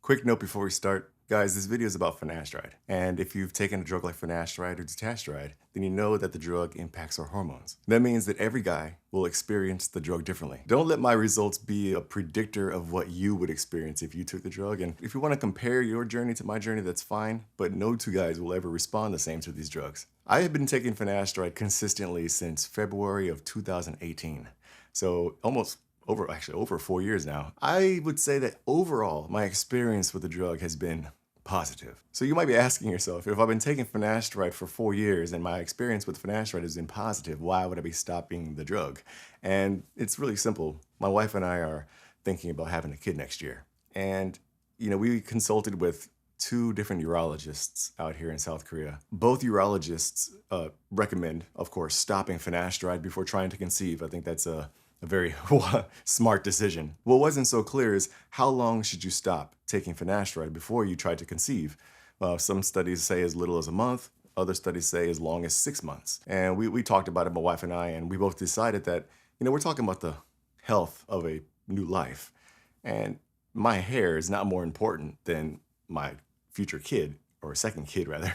Quick note before we start. Guys, this video is about finasteride. And if you've taken a drug like finasteride or dutasteride, then you know that the drug impacts our hormones. That means that every guy will experience the drug differently. Don't let my results be a predictor of what you would experience if you took the drug. And if you want to compare your journey to my journey, that's fine. But no two guys will ever respond the same to these drugs. I have been taking finasteride consistently since February of 2018. So over 4 years now. I would say that overall, my experience with the drug has been positive. So you might be asking yourself, if I've been taking finasteride for 4 years and my experience with finasteride has been positive, why would I be stopping the drug? And it's really simple. My wife and I are thinking about having a kid next year. And, we consulted with 2 different urologists out here in South Korea. Both urologists recommend, of course, stopping finasteride before trying to conceive. I think that's a very smart decision. What wasn't so clear is how long should you stop taking finasteride before you try to conceive? Some studies say as little as a month. Other studies say as long as 6 months. And we talked about it, my wife and I, and we both decided that, we're talking about the health of a new life. And my hair is not more important than my future kid, or second kid rather.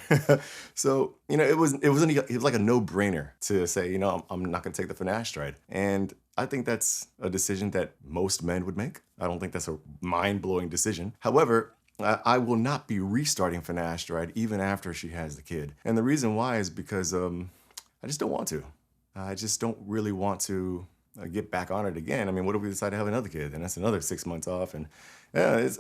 So, it was like a no-brainer to say, I'm not gonna take the finasteride. And I think that's a decision that most men would make. I don't think that's a mind-blowing decision. However, I will not be restarting finasteride even after she has the kid. And the reason why is because I just don't want to. I just don't really want to get back on it again. I mean, what if we decide to have another kid? Then that's another 6 months off. And yeah, it's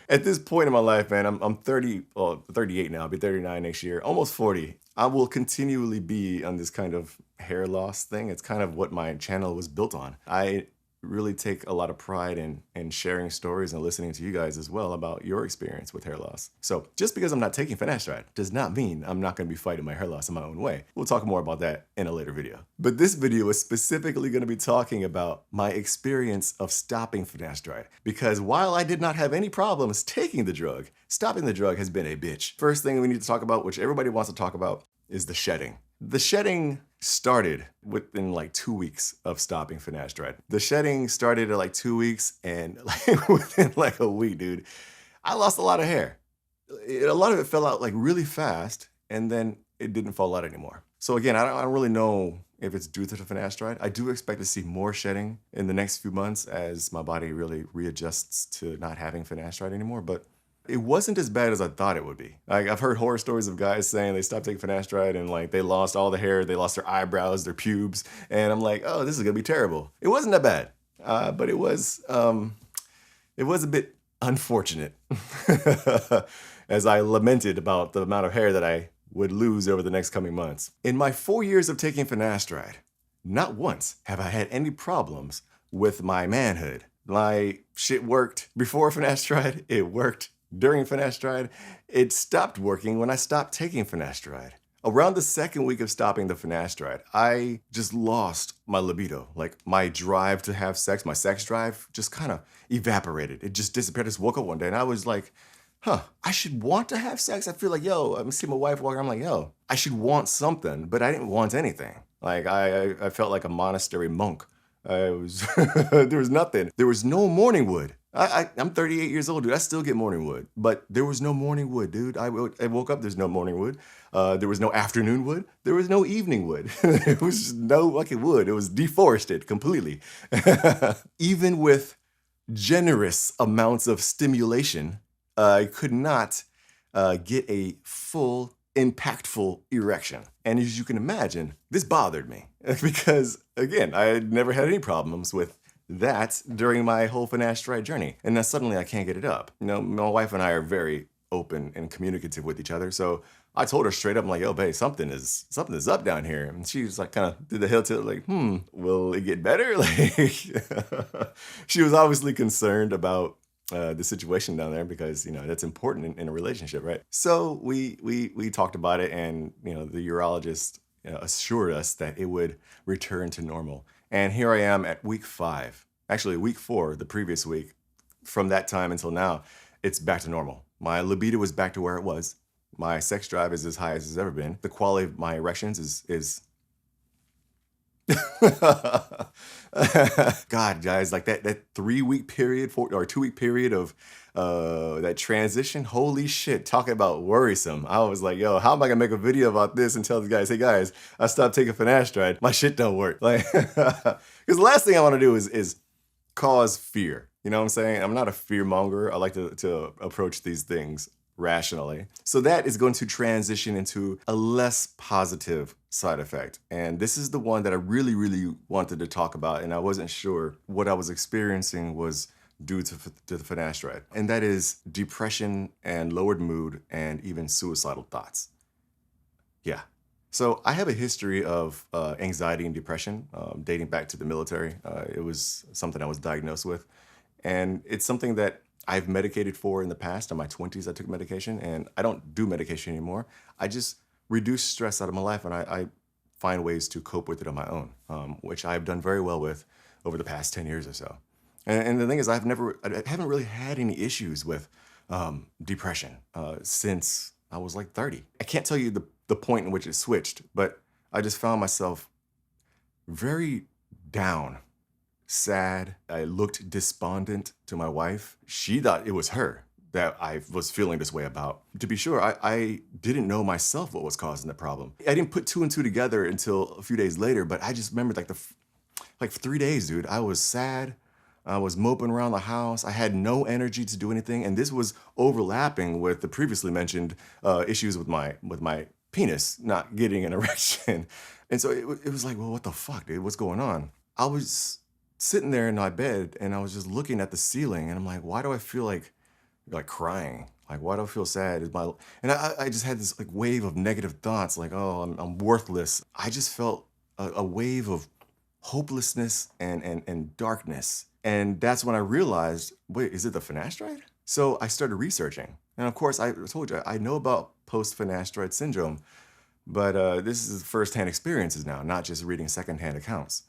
at this point in my life, man, I'm 38 now. I'll be 39 next year, almost 40. I will continually be on this kind of hair loss thing. It's kind of what my channel was built on. I really take a lot of pride in sharing stories and listening to you guys as well about your experience with hair loss. So just because I'm not taking finasteride does not mean I'm not going to be fighting my hair loss in my own way. We'll talk more about that in a later video. But this video is specifically going to be talking about my experience of stopping finasteride, because while I did not have any problems taking the drug, stopping the drug has been a bitch. First thing we need to talk about, which everybody wants to talk about, is the shedding. The shedding started within like 2 weeks of stopping finasteride. The shedding started at like 2 weeks, and within like a week, dude, I lost a lot of hair. A lot of it fell out like really fast, and then it didn't fall out anymore. So again, I don't really know if it's due to the finasteride. I do expect to see more shedding in the next few months as my body really readjusts to not having finasteride anymore, but it wasn't as bad as I thought it would be. Like, I've heard horror stories of guys saying they stopped taking finasteride and like they lost all the hair, they lost their eyebrows, their pubes, and I'm like, oh, this is gonna be terrible. It wasn't that bad, but it was a bit unfortunate as I lamented about the amount of hair that I would lose over the next coming months. In my 4 years of taking finasteride, not once have I had any problems with my manhood. My shit worked before finasteride, it worked during finasteride. It stopped working when I stopped taking finasteride. Around the second week of stopping the finasteride, I just lost my libido. Like, my drive to have sex, my sex drive just kind of evaporated. It just disappeared. I just woke up one day and I was like, I should want to have sex. I feel like, I'm seeing my wife walking. I'm like, I should want something, but I didn't want anything. Like, I felt like a monastery monk. There was nothing. There was no morning wood. I'm 38 years old, dude. I still get morning wood, but there was no morning wood, dude. I woke up, there's no morning wood. There was no afternoon wood. There was no evening wood. There was just no fucking wood. It was deforested completely. Even with generous amounts of stimulation, I could not get a full, impactful erection. And as you can imagine, this bothered me because, again, I had never had any problems with that during my whole finasteride journey. And now suddenly I can't get it up. My wife and I are very open and communicative with each other. So I told her straight up, I'm like, yo, babe, something is up down here. And she was like, kind of did the heel tilt, like, will it get better? Like, she was obviously concerned about the situation down there because, that's important in a relationship, right? So we talked about it, and, the urologist assured us that it would return to normal. And here I am at week 5, actually week 4, the previous week. From that time until now, it's back to normal. My libido is back to where it was. My sex drive is as high as it's ever been. The quality of my erections is God, guys, like that 3-week period or 2-week period of That transition, holy shit, talking about worrisome. I was like, yo, how am I gonna make a video about this and tell the guys, hey guys, I stopped taking finasteride, my shit don't work. Like, because the last thing I wanna do is cause fear. You know what I'm saying? I'm not a fear monger. I like to approach these things rationally. So that is going to transition into a less positive side effect. And this is the one that I really, really wanted to talk about. And I wasn't sure what I was experiencing was due to the finasteride. And that is depression and lowered mood and even suicidal thoughts. Yeah. So I have a history of anxiety and depression dating back to the military. It was something I was diagnosed with. And it's something that I've medicated for in the past. In my 20s, I took medication, and I don't do medication anymore. I just reduce stress out of my life, and I find ways to cope with it on my own, which I've done very well with over the past 10 years or so. And the thing is, I haven't really had any issues with depression since I was like 30. I can't tell you the point in which it switched, but I just found myself very down, sad. I looked despondent to my wife. She thought it was her that I was feeling this way about. To be sure, I didn't know myself what was causing the problem. I didn't put two and two together until a few days later, but I just remembered like for 3 days, dude, I was sad. I was moping around the house. I had no energy to do anything. And this was overlapping with the previously mentioned issues with my penis not getting an erection. And so it was like, well, what the fuck, dude? What's going on? I was sitting there in my bed and I was just looking at the ceiling and I'm like, why do I feel like crying? Like, why do I feel sad? And I just had this like wave of negative thoughts, like, oh, I'm worthless. I just felt a wave of hopelessness and darkness. And that's when I realized, wait, is it the finasteride? So I started researching. And of course, I told you, I know about post-finasteride syndrome, but this is firsthand experiences now, not just reading secondhand accounts.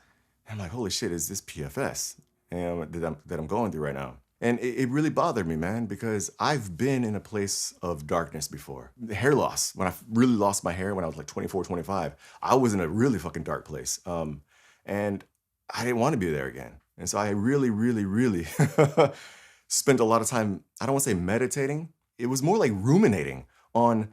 And I'm like, holy shit, is this PFS that I'm going through right now? And it really bothered me, man, because I've been in a place of darkness before. The hair loss, when I really lost my hair when I was like 24, 25, I was in a really fucking dark place. And I didn't want to be there again. And so I really, really, really spent a lot of time, I don't want to say meditating. It was more like ruminating on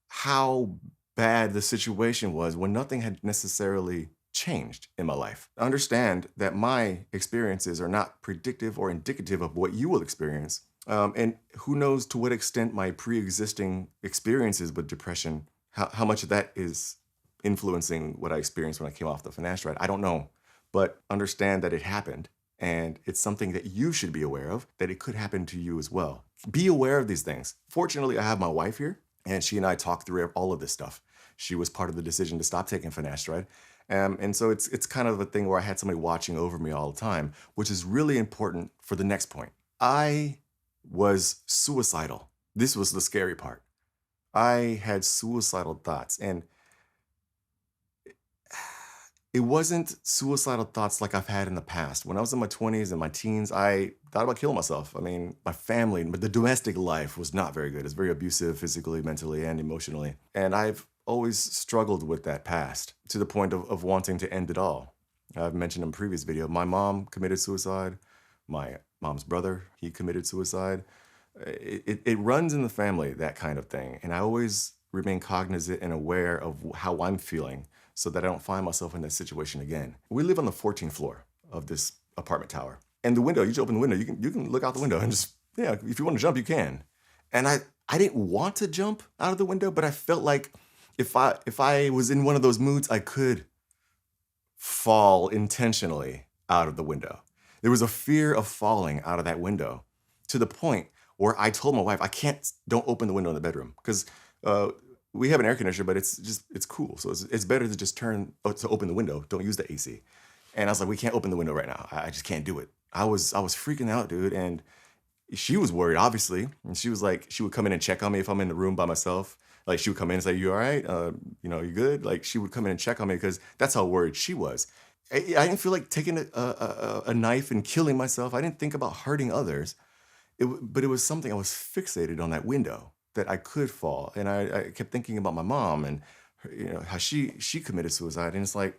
how bad the situation was when nothing had necessarily changed in my life. Understand that my experiences are not predictive or indicative of what you will experience. And who knows to what extent my pre-existing experiences with depression, how much of that is influencing what I experienced when I came off the finasteride. I don't know. But understand that it happened, and it's something that you should be aware of, that it could happen to you as well. Be aware of these things. Fortunately, I have my wife here, and she and I talked through all of this stuff. She was part of the decision to stop taking finasteride. And so it's kind of a thing where I had somebody watching over me all the time, which is really important for the next point. I was suicidal. This was the scary part. I had suicidal thoughts, and it wasn't suicidal thoughts like I've had in the past. When I was in my 20s and my teens, I thought about killing myself. I mean, my family, but the domestic life was not very good. It's very abusive physically, mentally, and emotionally. And I've always struggled with that past to the point of wanting to end it all. I've mentioned in a previous video, my mom committed suicide. My mom's brother, he committed suicide. It runs in the family, that kind of thing. And I always remain cognizant and aware of how I'm feeling, so that I don't find myself in that situation again. We live on the 14th floor of this apartment tower. And the window, you just open the window, you can look out the window and just, yeah, if you want to jump, you can. And I didn't want to jump out of the window, but I felt like if I was in one of those moods, I could fall intentionally out of the window. There was a fear of falling out of that window to the point where I told my wife, don't open the window in the bedroom, because we have an air conditioner, but it's cool. So it's better to just to open the window. Don't use the AC. And I was like, we can't open the window right now. I just can't do it. I was freaking out, dude. And she was worried, obviously. And she was like, she would come in and check on me if I'm in the room by myself. Like, she would come in and say, you all right? You good? Like, she would come in and check on me because that's how worried she was. I didn't feel like taking a knife and killing myself. I didn't think about hurting others. But it was something I was fixated on, that window, that I could fall. And I kept thinking about my mom and how she committed suicide. And it's like,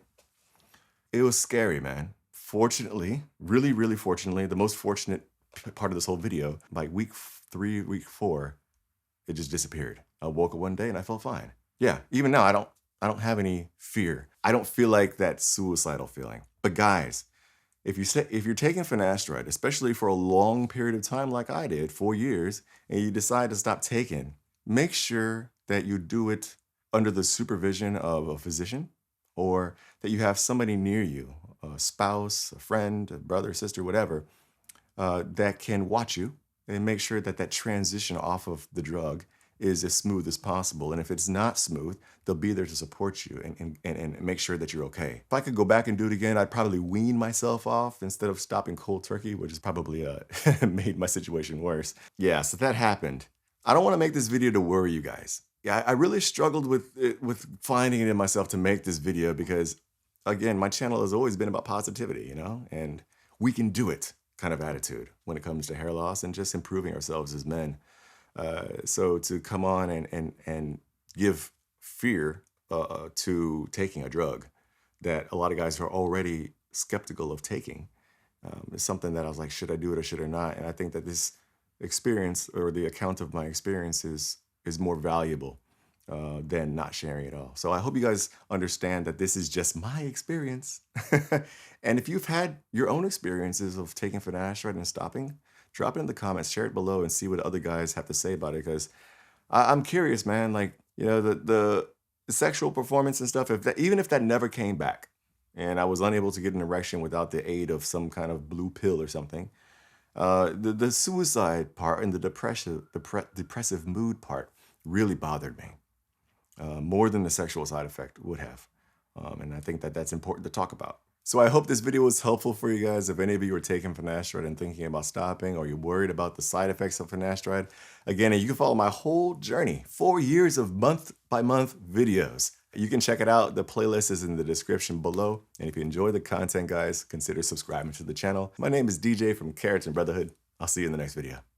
it was scary, man. Fortunately, really, really fortunately, the most fortunate part of this whole video, by week 3, week 4, it just disappeared. I woke up one day and I felt fine. Yeah, even now I don't have any fear. I don't feel like that suicidal feeling. But guys, if you're taking finasteride, especially for a long period of time like I did, 4 years, and you decide to stop taking, make sure that you do it under the supervision of a physician, or that you have somebody near you, a spouse, a friend, a brother, sister, whatever, that can watch you and make sure that that transition off of the drug is as smooth as possible. And if it's not smooth, they'll be there to support you and make sure that you're okay. If I could go back and do it again, I'd probably wean myself off instead of stopping cold turkey, which has probably made my situation worse. Yeah, so that happened. I don't want to make this video to worry you guys. Yeah, I really struggled with finding it in myself to make this video because, again, my channel has always been about positivity, you know, and we can do it kind of attitude when it comes to hair loss and just improving ourselves as men. So to come on and give fear to taking a drug that a lot of guys are already skeptical of taking is something that I was like, should I do it or should I not? And I think that this experience, or the account of my experience, is more valuable than not sharing it all. So I hope you guys understand that this is just my experience. And if you've had your own experiences of taking finasteride and stopping, drop it in the comments, share it below, and see what other guys have to say about it. Because I'm curious, man. Like, you know, the sexual performance and stuff. Even if that never came back, and I was unable to get an erection without the aid of some kind of blue pill or something, the suicide part and the depressive mood part really bothered me more than the sexual side effect would have. And I think that that's important to talk about. So I hope this video was helpful for you guys. If any of you are taking finasteride and thinking about stopping, or you're worried about the side effects of finasteride, again, you can follow my whole journey, 4 years of month-by-month videos. You can check it out. The playlist is in the description below. And if you enjoy the content, guys, consider subscribing to the channel. My name is DJ from Carrots and Brotherhood. I'll see you in the next video.